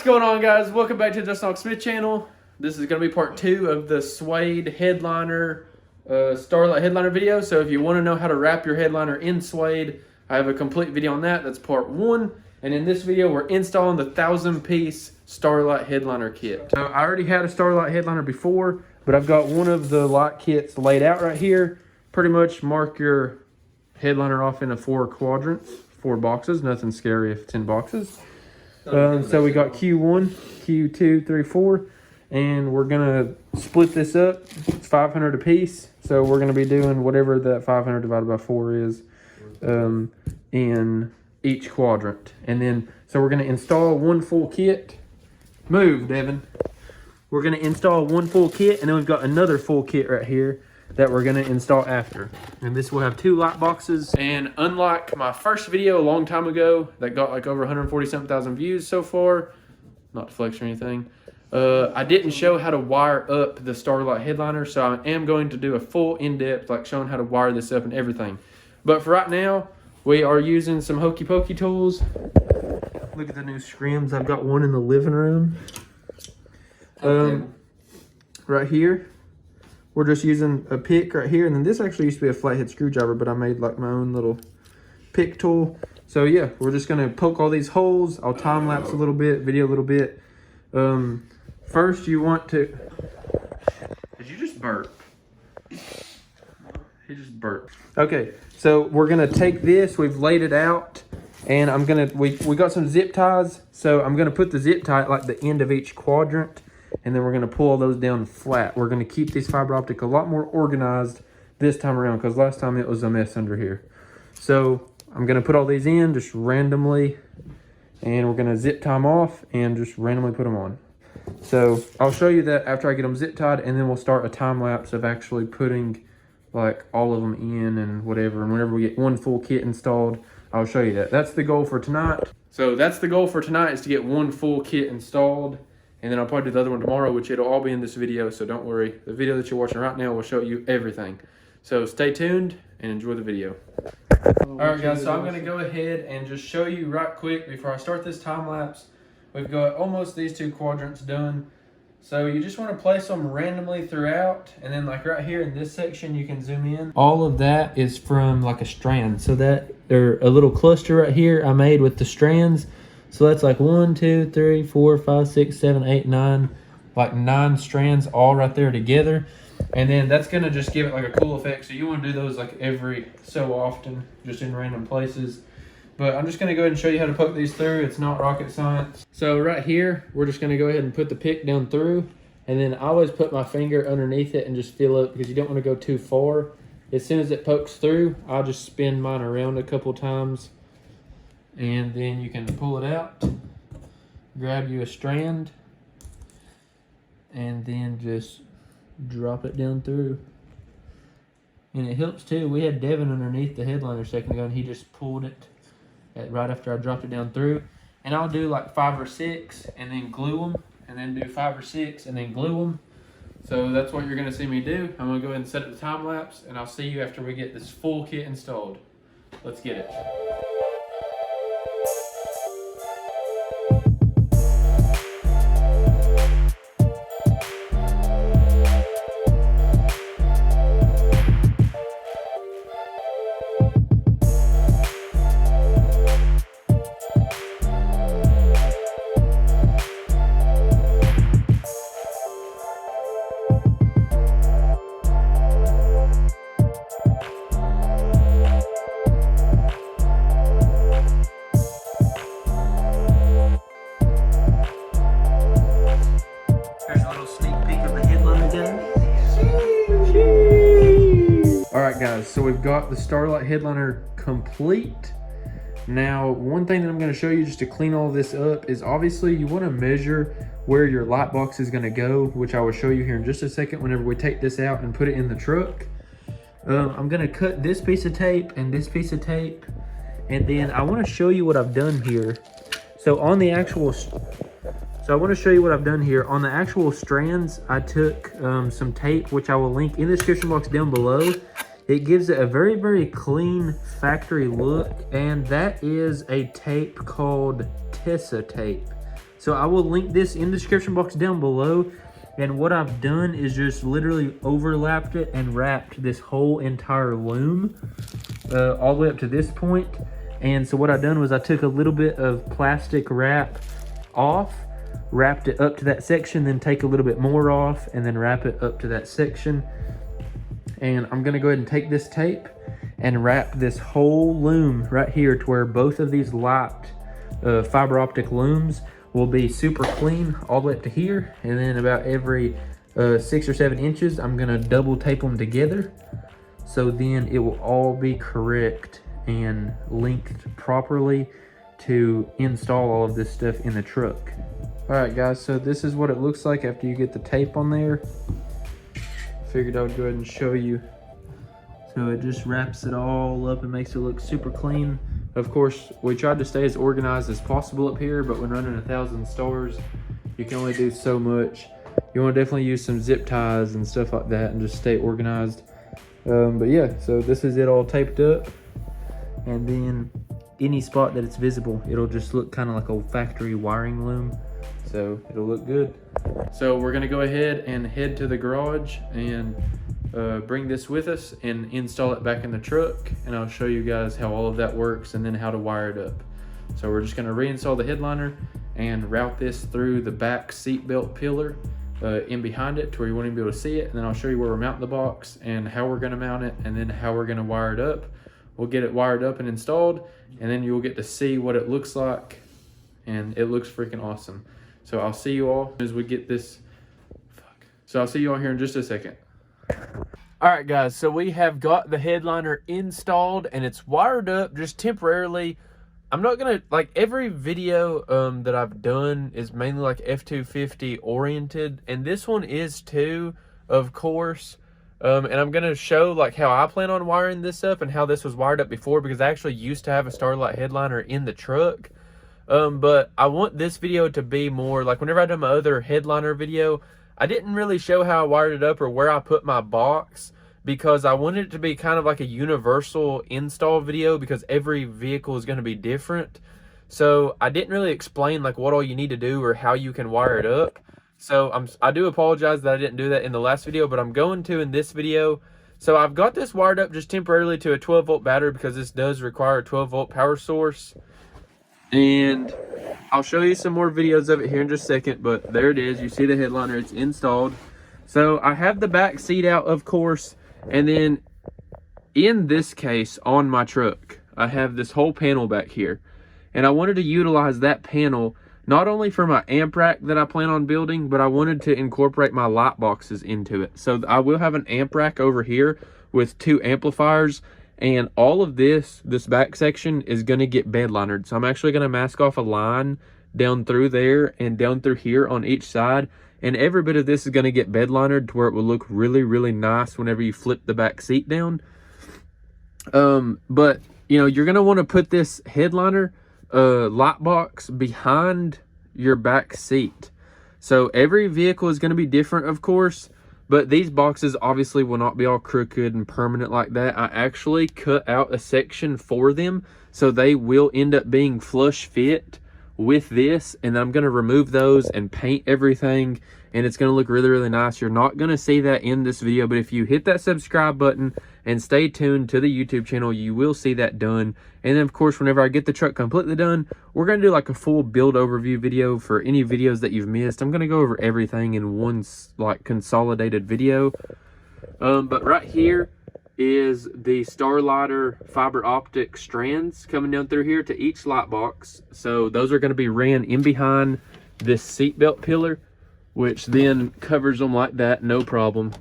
What's going on, guys? Welcome back to the Justin Smith channel. This is going to be part 2 of the suede headliner, Starlight headliner video. So if you want to know how to wrap your headliner in suede, I have a complete video on that. That's part 1. And in this video, we're installing the 1,000-piece Starlight headliner kit. So I already had a Starlight headliner before, but I've got one of the lot kits laid out right here. Pretty much mark your headliner off into 4 quadrants, 4 boxes. Nothing scary if it's in boxes. So we got Q1, Q2, 3, 4, and we're gonna split this up. It's 500 a piece, so we're gonna be doing whatever that 500 divided by 4 is in each quadrant. And then, so we're gonna install one full kit. Move, Devin. We're gonna install one full kit, and then we've got another full kit right here that we're gonna install after. And this will have 2 light boxes. And unlike my first video a long time ago that got like over 140-something views so far, not to flex or anything, I didn't show how to wire up the Starlight headliner, so I am going to do a full in-depth like showing how to wire this up and everything. But for right now, we are using some hokey pokey tools. Look at the new scrims. I've got one in the living room. Right here. We're just using a pick right here, and then this actually used to be a flathead screwdriver, but I made like my own little pick tool. So yeah, we're just gonna poke all these holes. I'll time lapse a little bit, video a little bit. First you want to, did you just burp? He just burped. Okay, so we're gonna take this, we've laid it out, and I'm gonna, we got some zip ties, so I'm gonna put the zip tie at like the end of each quadrant, and then we're gonna pull all those down flat. We're gonna keep this fiber optic a lot more organized this time around, because last time it was a mess under here. So I'm gonna put all these in just randomly, and we're gonna zip tie them off and just randomly put them on. So I'll show you that after I get them zip tied, and then we'll start a time lapse of actually putting like all of them in and whatever. And whenever we get one full kit installed, I'll show you that. That's the goal for tonight. So that's the goal for tonight, is to get one full kit installed. And then I'll probably do the other one tomorrow, which it'll all be in this video, so don't worry. The video that you're watching right now will show you everything. So stay tuned and enjoy the video. All right, guys, so I'm gonna go ahead and just show you right quick before I start this time lapse. We've got almost these 2 quadrants done. So you just wanna place them randomly throughout, and then like right here in this section, you can zoom in. All of that is from like a strand. So that, or a little cluster right here I made with the strands. So that's like 1, 2, 3, 4, 5, 6, 7, 8, 9, like 9 strands all right there together. And then that's gonna just give it like a cool effect. So you wanna do those like every so often, just in random places. But I'm just gonna go ahead and show you how to poke these through. It's not rocket science. So right here, we're just gonna go ahead and put the pick down through. And then I always put my finger underneath it and just feel up, because you don't wanna go too far. As soon as it pokes through, I'll just spin mine around a couple times. And then you can pull it out, grab you a strand, and then just drop it down through. And it helps too. We had Devin underneath the headliner a second ago, and he just pulled it right after I dropped it down through. And I'll do like 5 or 6 and then glue them, and then do 5 or 6 and then glue them. So that's what you're gonna see me do. I'm gonna go ahead and set up the time lapse, and I'll see you after we get this full kit installed. Let's get it. Alright guys, so we've got the Starlight headliner complete. Now, one thing that I'm going to show you just to clean all this up is obviously you want to measure where your light box is going to go, which I will show you here in just a second whenever we take this out and put it in the truck. I'm going to cut this piece of tape and this piece of tape, and then I want to show you what I've done here. So on the actual, I want to show you what I've done here. On the actual strands, I took some tape, which I will link in the description box down below. It gives it a very, very clean factory look, and that is a tape called Tessa tape. So I will link this in the description box down below. And what I've done is just literally overlapped it and wrapped this whole entire loom all the way up to this point. And so what I done was I took a little bit of plastic wrap off, wrapped it up to that section, then take a little bit more off, and then wrap it up to that section. And I'm gonna go ahead and take this tape and wrap this whole loom right here to where both of these light fiber optic looms will be super clean all the way up to here. And then about every 6 or 7 inches, I'm gonna double tape them together. So then it will all be correct and linked properly to install all of this stuff in the truck. All right guys, so this is what it looks like after you get the tape on there. Figured I would go ahead and show you. So it just wraps it all up and makes it look super clean. Of course, we tried to stay as organized as possible up here, but when running 1,000 stars, you can only do so much. You want to definitely use some zip ties and stuff like that and just stay organized. But yeah, so this is it all taped up. And then any spot that it's visible, it'll just look kind of like a factory wiring loom. So it'll look good. So we're gonna go ahead and head to the garage and bring this with us and install it back in the truck. And I'll show you guys how all of that works and then how to wire it up. So we're just gonna reinstall the headliner and route this through the back seat belt pillar in behind it to where you won't even be able to see it. And then I'll show you where we're mounting the box and how we're gonna mount it and then how we're gonna wire it up. We'll get it wired up and installed, and then you'll get to see what it looks like, and it looks freaking awesome. So I'll see you all as we get this. So I'll see you all here in just a second. All right, guys, so we have got the headliner installed, and it's wired up just temporarily. I'm not gonna, like, every video that I've done is mainly like F250 oriented, and this one is too, of course. And I'm gonna show like how I plan on wiring this up and how this was wired up before, because I actually used to have a Starlight headliner in the truck. But I want this video to be more like whenever I did my other headliner video, I didn't really show how I wired it up or where I put my box, because I wanted it to be kind of like a universal install video, because every vehicle is gonna be different. So I didn't really explain like what all you need to do or how you can wire it up. So I do apologize that I didn't do that in the last video, but I'm going to in this video. So I've got this wired up just temporarily to a 12-volt battery, because this does require a 12-volt power source. And I'll show you some more videos of it here in just a second, but there it is. You see the headliner, it's installed. So I have the back seat out, of course, and then in this case on my truck, I have this whole panel back here. And I wanted to utilize that panel not only for my amp rack that I plan on building, but I wanted to incorporate my light boxes into it. So I will have an amp rack over here with 2 amplifiers, and all of this back section is gonna get bed linered. So I'm actually gonna mask off a line down through there and down through here on each side. And every bit of this is gonna get bed linered to where it will look really, really nice whenever you flip the back seat down. But you know, you're gonna wanna put this headliner light box behind your back seat. So every vehicle is going to be different, of course, but these boxes obviously will not be all crooked and permanent like that. I actually cut out a section for them, so they will end up being flush fit with this, and I'm going to remove those and paint everything, and it's going to look really, really nice. You're not going to see that in this video, but if you hit that subscribe button and stay tuned to the YouTube channel, you will see that done. And then of course, whenever I get the truck completely done, we're going to do like a full build overview video for any videos that you've missed. I'm going to go over everything in one like consolidated video. But right here is the Starlighter fiber optic strands coming down through here to each light box. So those are going to be ran in behind this seatbelt pillar, which then covers them like that, no problem.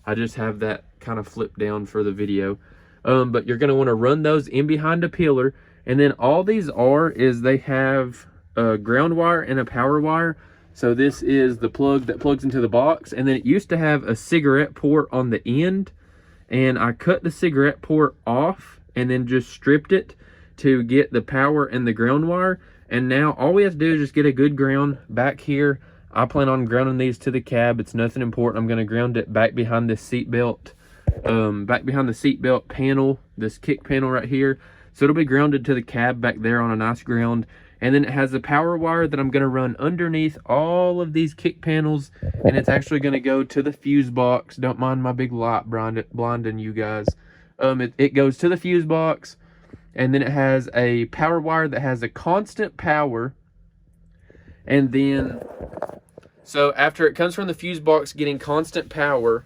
I just have that kind of flipped down for the video. But you're going to want to run those in behind a pillar. And then all these is they have a ground wire and a power wire. So this is the plug that plugs into the box. And then it used to have a cigarette port on the end. And I cut the cigarette port off and then just stripped it to get the power and the ground wire. And now all we have to do is just get a good ground back here. I plan on grounding these to the cab. It's nothing important. I'm going to ground it back behind this seat belt. Back behind the seatbelt panel, this kick panel right here. So it'll be grounded to the cab back there on a nice ground. And then it has the power wire that I'm going to run underneath all of these kick panels, and it's actually going to go to the fuse box. Don't mind my big light blinding you guys. It goes to the fuse box, and then it has a power wire that has a constant power. And then, so after it comes from the fuse box getting constant power,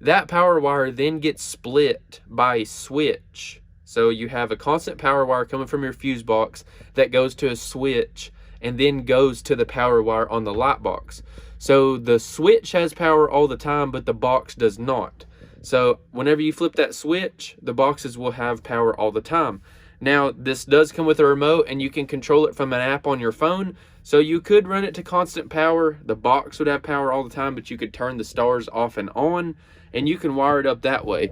that power wire then gets split by a switch. So you have a constant power wire coming from your fuse box that goes to a switch and then goes to the power wire on the light box. So the switch has power all the time, but the box does not. So whenever you flip that switch, the boxes will have power all the time. Now, this does come with a remote, and you can control it from an app on your phone. So you could run it to constant power. The box would have power all the time, but you could turn the stars off and on, and you can wire it up that way.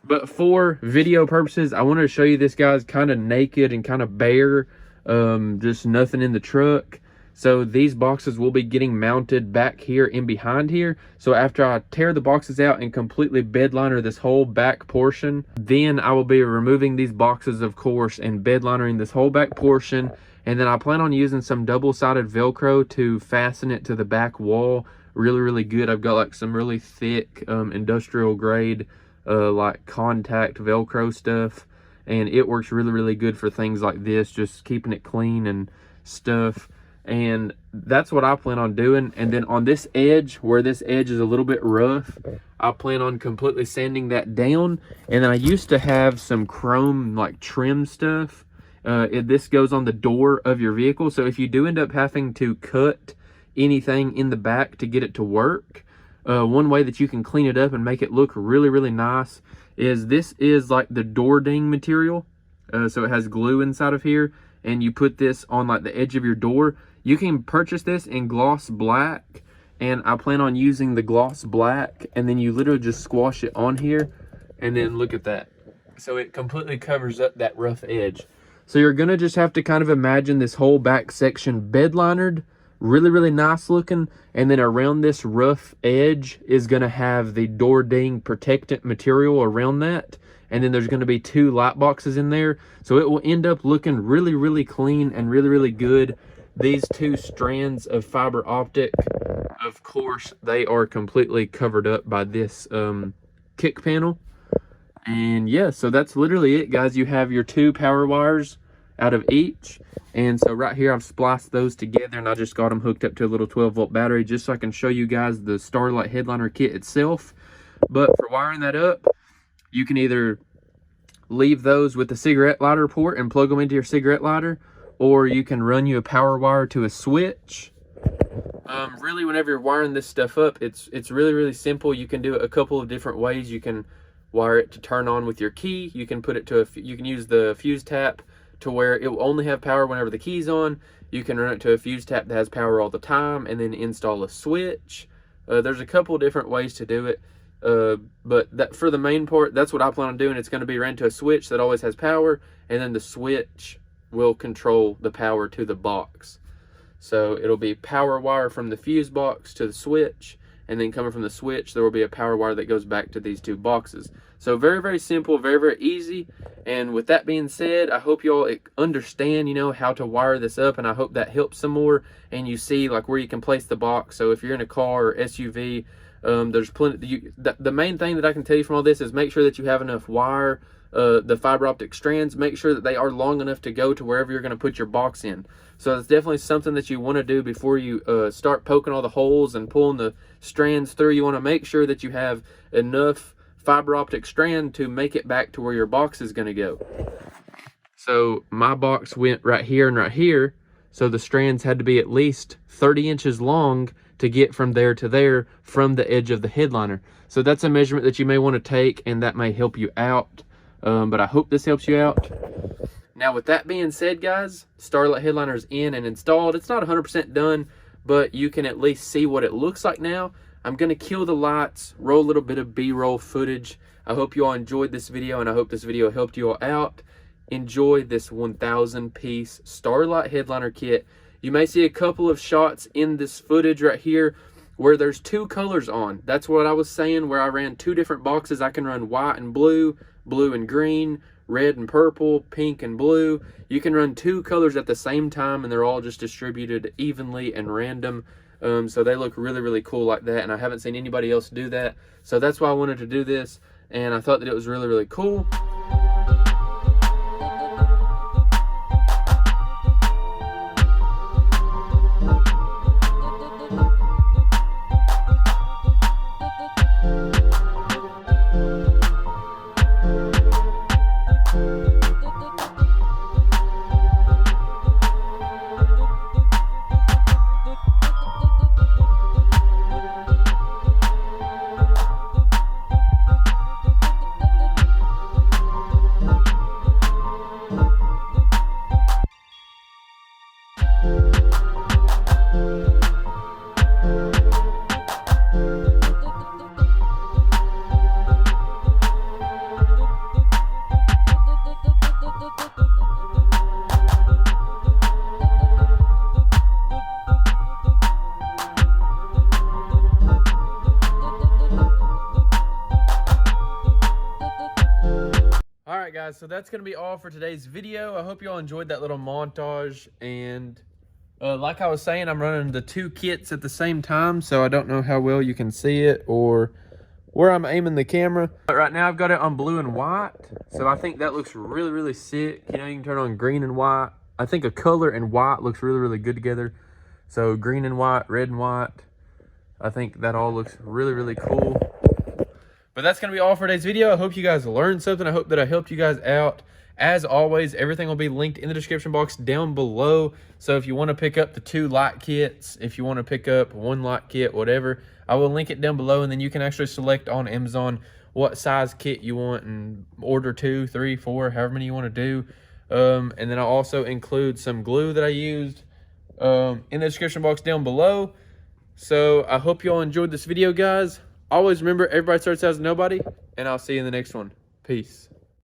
But for video purposes, I wanted to show you this guy's kind of naked and kind of bare, just nothing in the truck. So these boxes will be getting mounted back here in behind here. So after I tear the boxes out and completely bed liner this whole back portion, then I will be removing these boxes, of course, and bed linering this whole back portion. And then I plan on using some double-sided Velcro to fasten it to the back wall. Really, really good. I've got like some really thick industrial grade like contact Velcro stuff. And it works really, really good for things like this, just keeping it clean and stuff. And that's what I plan on doing. And then on this edge, where this edge is a little bit rough, I plan on completely sanding that down. And then I used to have some chrome like trim stuff. This goes on the door of your vehicle. So if you do end up having to cut anything in the back to get it to work, one way that you can clean it up and make it look really, really nice is this is like the door ding material. So it has glue inside of here, and you put this on like the edge of your door. You can purchase this in gloss black, and I plan on using the gloss black, and then you literally just squash it on here, and then look at that. So it completely covers up that rough edge. So you're gonna just have to kind of imagine this whole back section bed linered, really, really nice looking, and then around this rough edge is gonna have the door ding protectant material around that. And then there's going to be 2 light boxes in there. So it will end up looking really, really clean and really, really good. These 2 strands of fiber optic, of course, they are completely covered up by this kick panel. And yeah, so that's literally it, guys. You have your 2 power wires out of each. And so right here, I've spliced those together, and I just got them hooked up to a little 12-volt battery just so I can show you guys the Starlight headliner kit itself. But for wiring that up, you can either leave those with the cigarette lighter port and plug them into your cigarette lighter, or you can run you a power wire to a switch. Really, whenever you're wiring this stuff up, it's really, really simple. You can do it a couple of different ways. You can wire it to turn on with your key. You can put it to you can use the fuse tap to where it will only have power whenever the key's on. You can run it to a fuse tap that has power all the time, and then install a switch. There's a couple different ways to do it. But that for the main part, that's what I plan on doing. It's going to be ran to a switch that always has power, and then the switch will control the power to the box. So it'll be power wire from the fuse box to the switch, and then coming from the switch, there will be a power wire that goes back to these 2 boxes. So very, very simple, very, very easy. And with that being said, I hope you all understand, how to wire this up, and I hope that helps some more, and you see like where you can place the box. So if you're in a car or SUV, there's plenty. The main thing that I can tell you from all this is make sure that you have enough wire, the fiber optic strands. Make sure that they are long enough to go to wherever you're going to put your box in. So it's definitely something that you want to do before you start poking all the holes and pulling the strands through. You want to make sure that you have enough fiber optic strand to make it back to where your box is going to go. So my box went right here and right here. So the strands had to be at least 30 inches long to get from there to there from the edge of the headliner. So that's a measurement that you may want to take, and that may help you out. But I hope this helps you out. Now, with that being said, guys, Starlight headliner is in and installed. It's not 100% done, but you can at least see what it looks like now. I'm going to kill the lights, roll a little bit of B-roll footage. I hope you all enjoyed this video, and I hope this video helped you all out. Enjoy this 1,000-piece Starlight headliner kit. You may see a couple of shots in this footage right here where there's two colors on. That's what I was saying, where I ran two different boxes. I can run white and blue, blue and green, red and purple, pink and blue. You can run two colors at the same time, and they're all just distributed evenly and random. So they look really, really cool like that, and I haven't seen anybody else do that. So that's why I wanted to do this, and I thought that it was really, really cool. Alright guys, so that's going to be all for today's video. I hope you all enjoyed that little montage, and like I was saying, I'm running the two kits at the same time, so I don't know how well you can see it or where I'm aiming the camera. But right now I've got it on blue and white, so I think that looks really, really sick. You know, you can turn on green and white. I think a color and white looks really, really good together. So green and white, red and white, I think that all looks really, really cool. But that's going to be all for today's video. I hope you guys learned something. I hope that I helped you guys out. As always, everything will be linked in the description box down below. So if you want to pick up the 2 light kits, if you want to pick up 1 light kit, whatever, I will link it down below. And then you can actually select on Amazon what size kit you want and order 2, 3, 4, however many you want to do. And then I'll also include some glue that I used in the description box down below. So I hope you all enjoyed this video, guys. Always remember, everybody starts as nobody, and I'll see you in the next one. Peace.